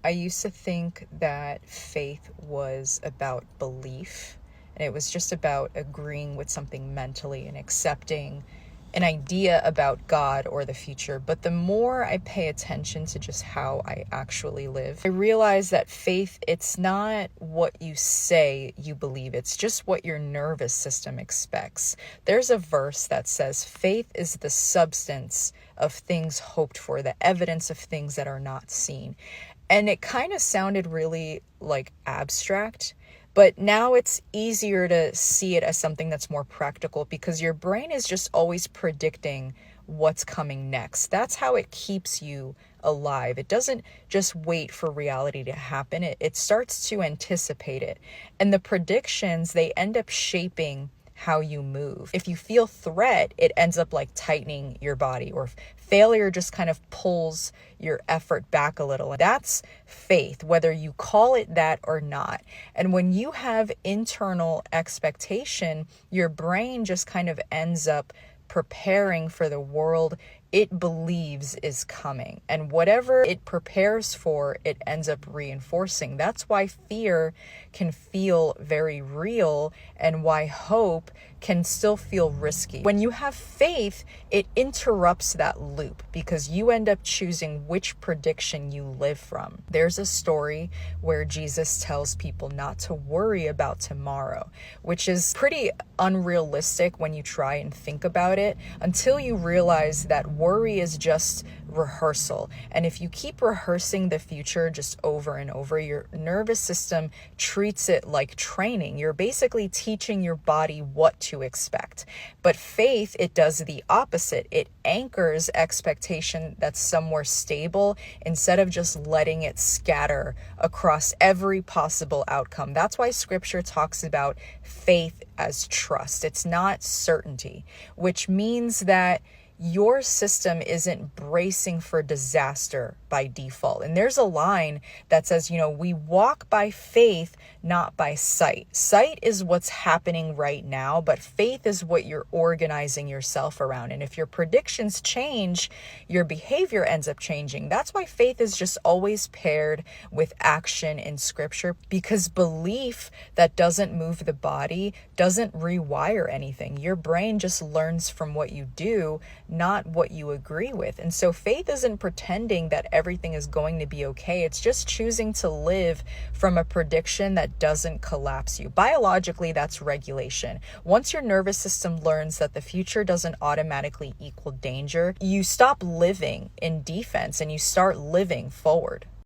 I used to think that faith was about belief, and it was just about agreeing with something mentally and accepting an idea about God or the future. But the more I pay attention to just how I actually live, I realize that faith, it's not what you say you believe, it's just what your nervous system expects. There's a verse that says, faith is the substance of things hoped for, the evidence of things that are not seen. And it kind of sounded really like abstract, but now it's easier to see it as something that's more practical because your brain is just always predicting what's coming next. That's how it keeps you alive. It doesn't just wait for reality to happen. It starts to anticipate it. And the predictions, they end up shaping how you move. If you feel threat, it ends up like tightening your body, or failure just kind of pulls your effort back a little. That's faith, whether you call it that or not. And when you have internal expectation, your brain just kind of ends up preparing for the world it believes is coming. And whatever it prepares for, it ends up reinforcing. That's why fear can feel very real and why hope can still feel risky. When you have faith, it interrupts that loop because you end up choosing which prediction you live from. There's a story where Jesus tells people not to worry about tomorrow, which is pretty unrealistic when you try and think about it, until you realize that worry is just rehearsal. And if you keep rehearsing the future just over and over, your nervous system treats it like training. You're basically teaching your body what to expect. But faith, it does the opposite. It anchors expectation that's somewhere stable instead of just letting it scatter across every possible outcome. That's why scripture talks about faith as trust. It's not certainty, which means that your system isn't bracing for disaster by default. And there's a line that says, we walk by faith, not by sight. Sight is what's happening right now, but faith is what you're organizing yourself around. And if your predictions change, your behavior ends up changing. That's why faith is just always paired with action in scripture, because belief that doesn't move the body doesn't rewire anything. Your brain just learns from what you do, not what you agree with. And so faith isn't pretending that everything is going to be okay. It's just choosing to live from a prediction that doesn't collapse you. Biologically, that's regulation. Once your nervous system learns that the future doesn't automatically equal danger, you stop living in defense and you start living forward.